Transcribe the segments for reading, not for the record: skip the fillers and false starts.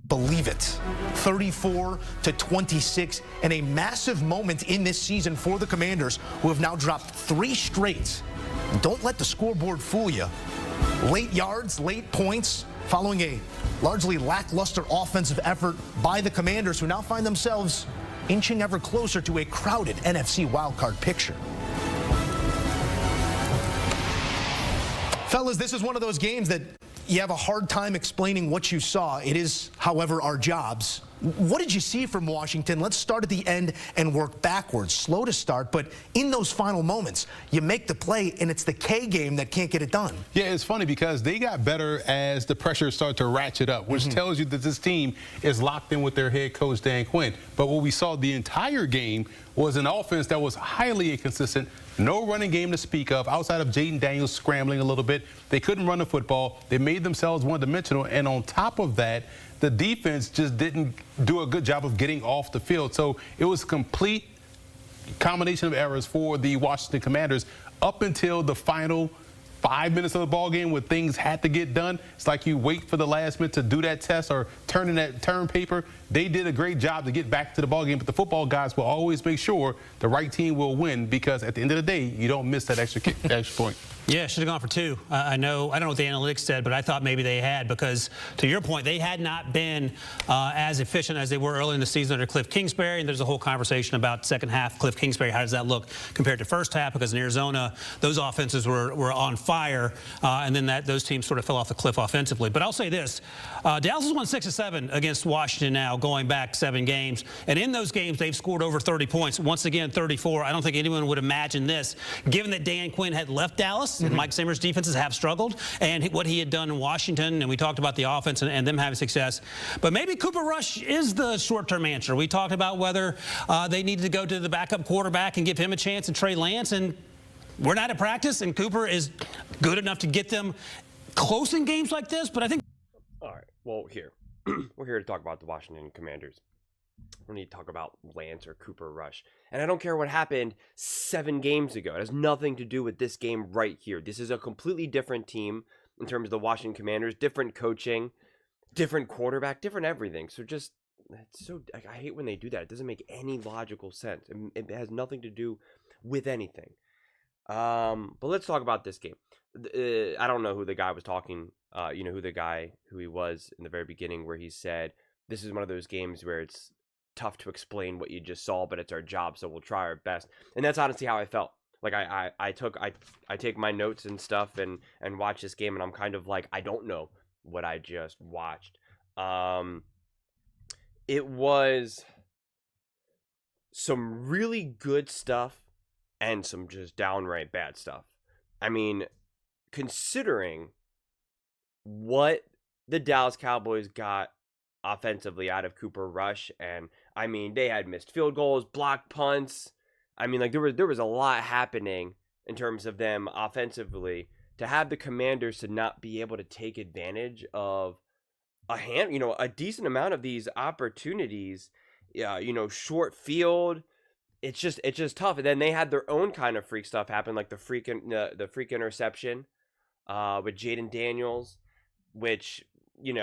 believe it. 34-26, and a massive moment in this season for the Commanders, who have now dropped 3 straight. Don't let the scoreboard fool you. Late yards, late points, following a largely lackluster offensive effort by the Commanders, who now find themselves inching ever closer to a crowded NFC wildcard picture. Fellas, this is one of those games that you have a hard time explaining what you saw. It is, however, our jobs. What did you see from Washington? Let's start at the end and work backwards. Slow to start, but in those final moments, you make the play, and it's the K game that can't get it done. Yeah, it's funny because they got better as the pressure started to ratchet up, which tells you that this team is locked in with their head coach, Dan Quinn. But what we saw the entire game was an offense that was highly inconsistent, no running game to speak of, outside of Jaden Daniels scrambling a little bit. They couldn't run the football. They made themselves one-dimensional, and on top of that, the defense just didn't do a good job of getting off the field. So it was a complete combination of errors for the Washington Commanders up until the final 5 minutes of the ball game where things had to get done. It's like you wait for the last minute to do that test or turn in that term paper. They did a great job to get back to the ball game, but the football guys will always make sure the right team will win, because at the end of the day, you don't miss that extra kick, that extra point. Yeah, should have gone for 2. I don't know what the analytics said, but I thought maybe they had, because to your point, they had not been as efficient as they were early in the season under Cliff Kingsbury. And there's a whole conversation about second half Cliff Kingsbury. How does that look compared to first half? Because in Arizona, those offenses were on fire, and then those teams sort of fell off the cliff offensively. But I'll say this: Dallas has won 6 of 7 against Washington now, going back 7 games, and in those games they've scored over 30 points. Once again, 34. I don't think anyone would imagine this, given that Dan Quinn had left Dallas. And Mike Zimmer's defenses have struggled, and what he had done in Washington, and we talked about the offense and them having success. But maybe Cooper Rush is the short-term answer. We talked about whether they needed to go to the backup quarterback and give him a chance, and Trey Lance, and we're not at practice, and Cooper is good enough to get them close in games like this, but I think... All right, well, we're here to talk about the Washington Commanders. We need to talk about Lance or Cooper Rush. And I don't care what happened 7 games ago. It has nothing to do with this game right here. This is a completely different team in terms of the Washington Commanders. Different coaching, different quarterback, different everything. So just, I hate when they do that. It doesn't make any logical sense. It has nothing to do with anything. But let's talk about this game. I don't know who the guy was talking, who he was in the very beginning, where he said, this is one of those games where it's tough to explain what you just saw, but it's our job, so we'll try our best. And that's honestly how I felt. Like I take my notes and stuff and watch this game, and I'm kind of like, I don't know what I just watched. It was some really good stuff and some just downright bad stuff. I mean, considering what the Dallas Cowboys got offensively out of Cooper Rush, and I mean, they had missed field goals, blocked punts. I mean, like there was a lot happening in terms of them offensively. To have the Commanders to not be able to take advantage of a decent amount of these opportunities, short field. It's just tough. And then they had their own kind of freak stuff happen, like the freak interception with Jaden Daniels, which, you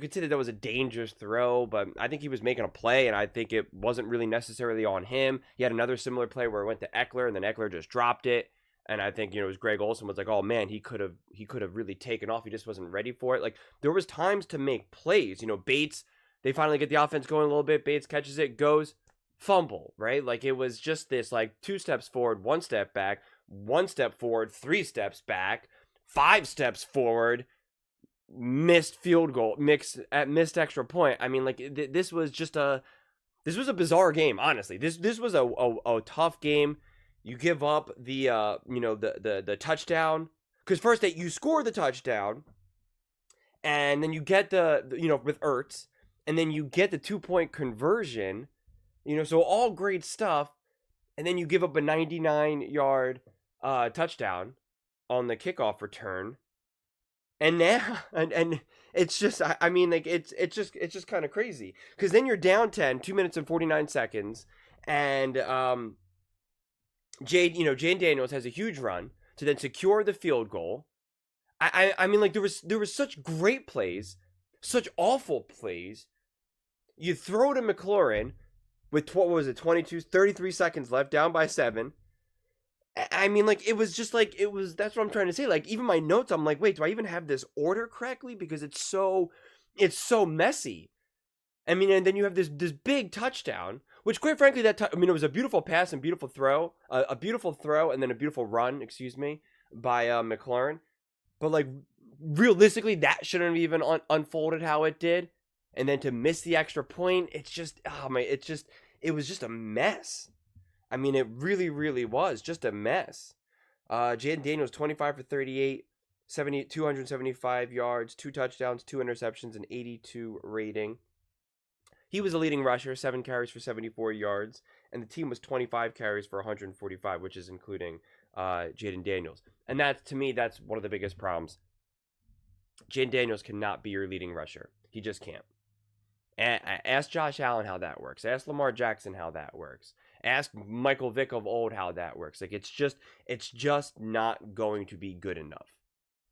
could say that was a dangerous throw, but I think he was making a play, and I think it wasn't really necessarily on him. He had another similar play where it went to Eckler, and then Eckler just dropped it. And I think, it was Greg Olsen was like, oh man, he could have really taken off. He just wasn't ready for it. Like, there was times to make plays. Bates, they finally get the offense going a little bit. Bates catches it, goes, fumble, right? Like, it was just this, like, 2 steps forward, 1 step back, 1 step forward, 3 steps back, 5 steps forward, missed field goal, missed extra point. I mean, like, this was a bizarre game, honestly. This was a tough game. You give up the touchdown, because first you score the touchdown, and then you get with Ertz, and then you get the 2-point conversion, so all great stuff, and then you give up a 99-yard touchdown on the kickoff return. And now, and it's just, I mean, like, it's just kind of crazy, because then you're down 10, 2 minutes and 49 seconds, and Jaden Daniels has a huge run to then secure the field goal. I mean, like, there was such great plays, such awful plays, You throw to McLaurin with, what was it, 33 seconds left, down by 7. I mean, like, it was just like, that's what I'm trying to say. Like, even my notes, I'm like, wait, do I even have this order correctly? Because it's so messy. I mean, and then you have this big touchdown, which, quite frankly, it was a beautiful pass and beautiful throw, a beautiful throw, and then a beautiful run, by McLaurin. But, like, realistically, that shouldn't have even unfolded how it did. And then to miss the extra point, it was just a mess. I mean, it really, really was just a mess. Jaden Daniels, 25 for 38, 275 yards, 2 touchdowns, 2 interceptions, and 82 rating. He was a leading rusher, 7 carries for 74 yards, and the team was 25 carries for 145, which is including Jaden Daniels. And to me, that's one of the biggest problems. Jaden Daniels cannot be your leading rusher. He just can't. Ask Josh Allen how that works. Ask Lamar Jackson how that works. Ask Michael Vick of old how that works. Like, it's just not going to be good enough.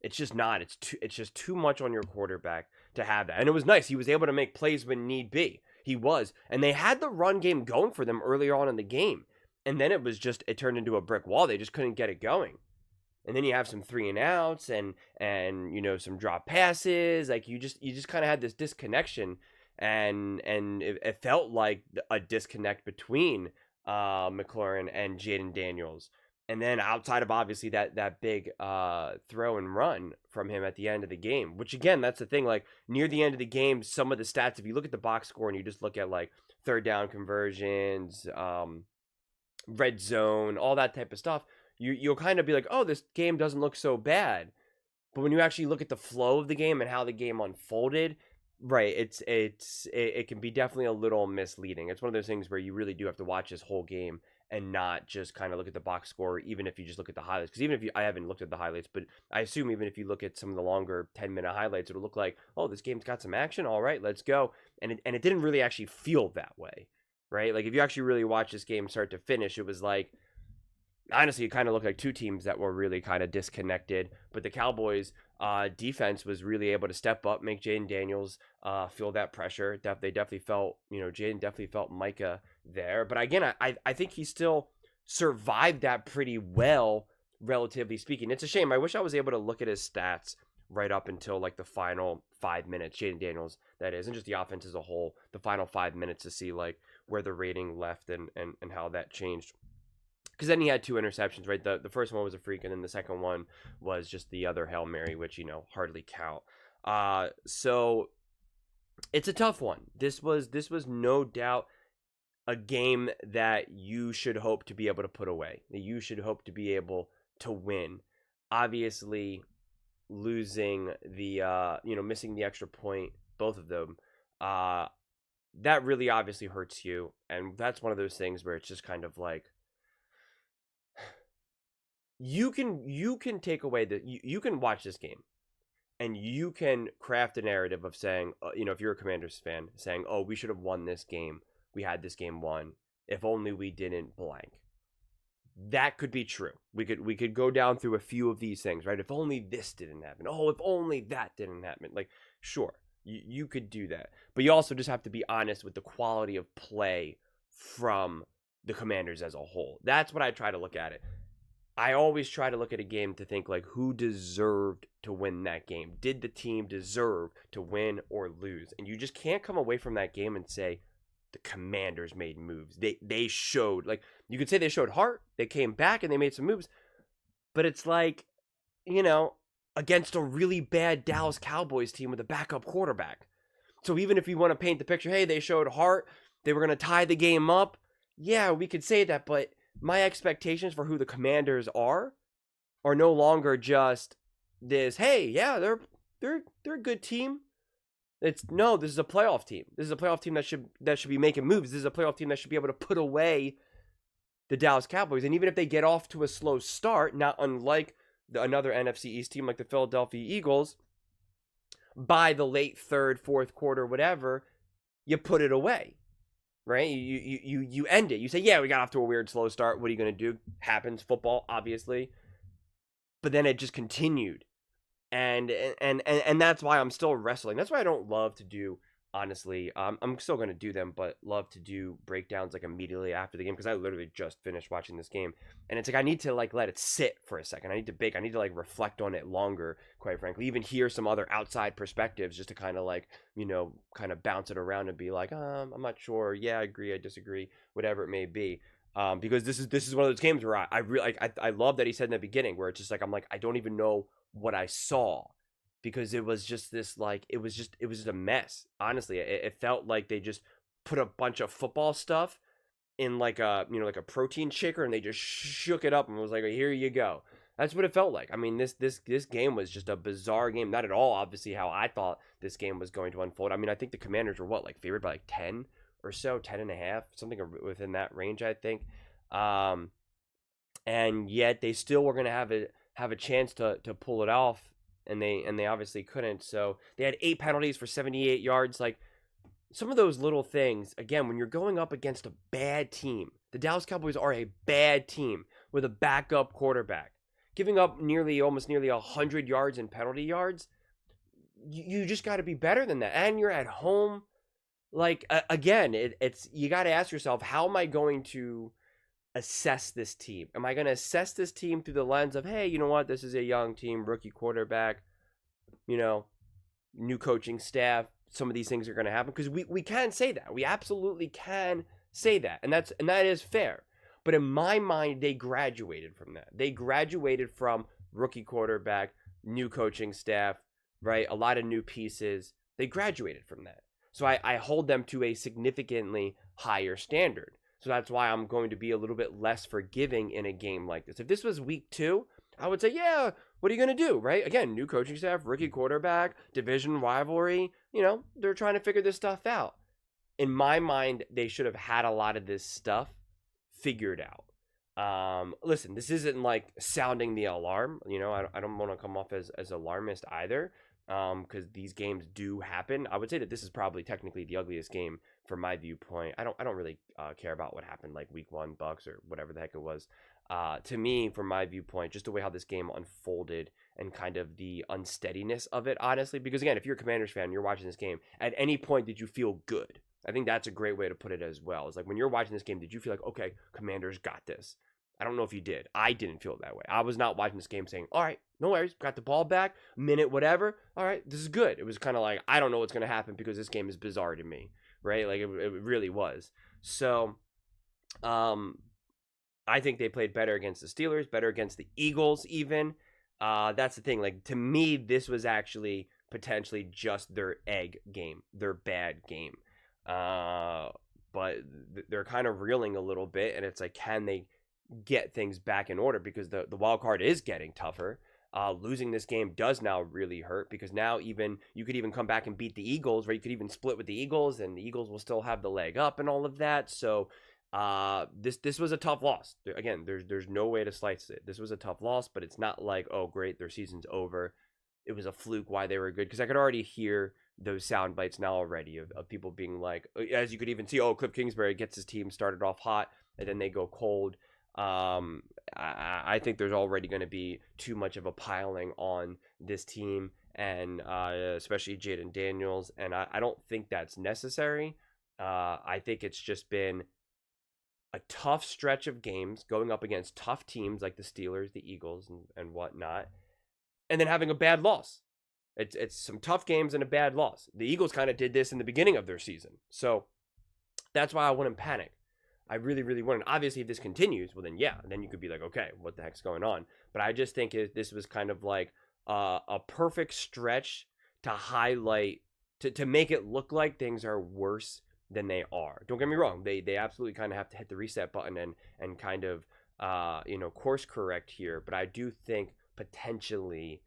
It's just not. It's just too much on your quarterback to have that. And it was nice. He was able to make plays when need be. He was. And they had the run game going for them earlier on in the game. And then it turned into a brick wall. They just couldn't get it going. And then you have some 3 and outs and some drop passes. Like, you just kind of had this disconnection, and it felt like a disconnect between McLaurin and Jaden Daniels. And then outside of, obviously, that big throw and run from him at the end of the game, which, again, that's the thing. Like, near the end of the game, some of the stats, if you look at the box score and you just look at, like, third down conversions, red zone, all that type of stuff, you'll kind of be like, oh, this game doesn't look so bad. But when you actually look at the flow of the game and how the game unfolded, right, it can be definitely a little misleading. It's one of those things where you really do have to watch this whole game and not just kind of look at the box score, even if you just look at the highlights. Because I haven't looked at the highlights, but I assume even if you look at some of the longer 10-minute highlights, it'll look like, oh, this game's got some action. All right, let's go. And it didn't really actually feel that way, right? Like, if you actually really watch this game start to finish, it was like, honestly, it kind of looked like 2 teams that were really kind of disconnected. But the Cowboys defense was really able to step up, make Jaden Daniels feel that pressure. They definitely felt, Jaden definitely felt Micah there. But again, I think he still survived that pretty well, relatively speaking. It's a shame. I wish I was able to look at his stats right up until, like, the final 5 minutes. Jaden Daniels, that is, and just the offense as a whole, the final 5 minutes, to see, like, where the rating left and how that changed. Because then he had 2 interceptions, right? The first one was a freak, and then the second one was just the other Hail Mary, which, hardly count. So it's a tough one. This was no doubt a game that you should hope to be able to put away, that you should hope to be able to win. Obviously, losing missing the extra point, both of them, that really obviously hurts you. And that's one of those things where it's just kind of like, you can take away you can watch this game and you can craft a narrative of saying, if you're a Commanders fan, saying, oh, we should have won this game. We had this game won. If only we didn't blank. That could be true. We could go down through a few of these things, right? If only this didn't happen. Oh, if only that didn't happen. Like, sure, you could do that. But you also just have to be honest with the quality of play from the Commanders as a whole. That's what I try to look at it. I always try to look at a game to think, like, who deserved to win that game? Did the team deserve to win or lose? And you just can't come away from that game and say the Commanders made moves. They showed, like, you could say they showed heart. They came back and they made some moves. But it's like, against a really bad Dallas Cowboys team with a backup quarterback. So even if you want to paint the picture, hey, they showed heart, they were going to tie the game up. Yeah, we could say that, but my expectations for who the Commanders are no longer just this, hey, yeah, they're a good team. This is a playoff team. This is a playoff team that should be making moves. This is a playoff team that should be able to put away the Dallas Cowboys. And even if they get off to a slow start, not unlike another NFC East team like the Philadelphia Eagles, by the late third, fourth quarter, whatever, you put it away. Right? You end it. You say, yeah, we got off to a weird slow start. What are you going to do? Happens, football, obviously. But then it just continued. And that's why I'm still wrestling. That's why I don't love to do honestly. I'm still going to do them, but love to do breakdowns like immediately after the game, because I literally just finished watching this game, and it's like I need to like let it sit for a second. I need to bake. I need to like reflect on it longer, quite frankly. Even hear some other outside perspectives, just to kind of like, kind of bounce it around and be like, I'm not sure. Yeah, I agree. I disagree. Whatever it may be. Because this is one of those games where I really I love that he said in the beginning, where it's just like, I'm like, I don't even know what I saw, because it was just this, like, it was just a mess. Honestly, it felt like they just put a bunch of football stuff in like a like a protein shaker, and they just shook it up and was like, here you go. That's what it felt like. I mean, this game was just a bizarre game. Not at all, obviously, how I thought this game was going to unfold. I mean, I think the Commanders were what, like, favored by like 10 or so, 10.5, something within that range, I think. And yet they still were going to have a chance to pull it off, and they obviously couldn't. So they had 8 penalties for 78 yards. Like, some of those little things, again, when you're going up against a bad team, the Dallas Cowboys are a bad team with a backup quarterback, giving up almost nearly 100 yards in penalty yards. You just got to be better than that. And you're at home. Like, again, it's you got to ask yourself, how am I going to assess this team? Am I going to assess this team through the lens of, hey, you know what, this is a young team, rookie quarterback, new coaching staff, some of these things are going to happen? Because we can say that. We absolutely can say that. And that is fair. But in my mind, they graduated from that. They graduated from rookie quarterback, new coaching staff, right? A lot of new pieces. They graduated from that. So I hold them to a significantly higher standard. So that's why I'm going to be a little bit less forgiving in a game like this. If this was week 2, I would say, yeah, what are you going to do, right? Again, new coaching staff, rookie quarterback, division rivalry. They're trying to figure this stuff out. In my mind, they should have had a lot of this stuff figured out. Listen, this isn't like sounding the alarm. I don't want to come off as alarmist either, because these games do happen. I would say that this is probably technically the ugliest game from my viewpoint. I don't really care about what happened like week 1 Bucks or whatever the heck it was. To me, from my viewpoint, just the way how this game unfolded and kind of the unsteadiness of it, honestly. Because again, if you're a Commanders fan, you're watching this game, at any point did you feel good? I think that's a great way to put it as well. It's like, when you're watching this game, did you feel like, okay, Commanders got this? I don't know if you did. I didn't feel that way. I was not watching this game saying, all right, no worries, got the ball back, minute whatever, all right, this is good. It was kind of like, I don't know what's going to happen, because this game is bizarre to me, right? Like, it really was. So, I think they played better against the Steelers, better against the Eagles even. That's the thing. Like, to me, this was actually potentially just their egg game, their bad game. But they're kind of reeling a little bit, and it's like, can they get things back in order? Because the wild card is getting tougher. Losing this game does now really hurt, because now even you could even come back and beat the Eagles, right? You could even split with the Eagles, and the Eagles will still have the leg up and all of that. So this was a tough loss. Again, there's no way to slice it. This was a tough loss, but it's not like, oh great, their season's over. It was a fluke why they were good, because I could already hear those sound bites now already of people being like, as you could even see, oh, Cliff Kingsbury gets his team started off hot and then they go cold. I think there's already going to be too much of a piling on this team, and especially Jaden Daniels, and I don't think that's necessary. I think it's just been a tough stretch of games going up against tough teams like the Steelers, the Eagles, and whatnot, and then having a bad loss. It's some tough games and a bad loss. The Eagles kind of did this in the beginning of their season, so that's why I wouldn't panic. I really, really wouldn't. Obviously, if this continues, well, then yeah, then you could be like, okay, what the heck's going on? But I just think this was kind of like a perfect stretch to highlight, to make it look like things are worse than they are. Don't get me wrong. They absolutely kind of have to hit the reset button and kind of course correct here. But I do think potentially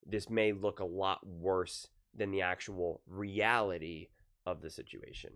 this may look a lot worse than the actual reality of the situation.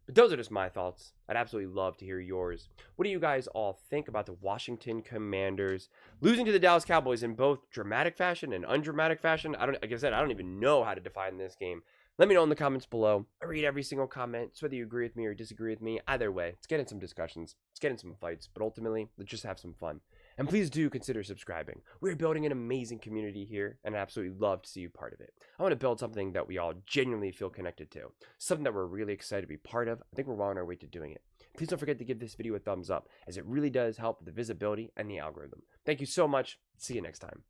But those are just my thoughts. I'd absolutely love to hear yours. What do you guys all think about the Washington Commanders losing to the Dallas Cowboys in both dramatic fashion and undramatic fashion? Like I said, I don't even know how to define this game. Let me know in the comments below. I read every single comment, so whether you agree with me or disagree with me, either way, let's get in some discussions. Let's get in some fights. But ultimately, let's just have some fun. And please do consider subscribing. We're building an amazing community here, and I'd absolutely love to see you part of it. I want to build something that we all genuinely feel connected to, something that we're really excited to be part of. I think we're well on our way to doing it. Please don't forget to give this video a thumbs up, as it really does help the visibility and the algorithm. Thank you so much. See you next time.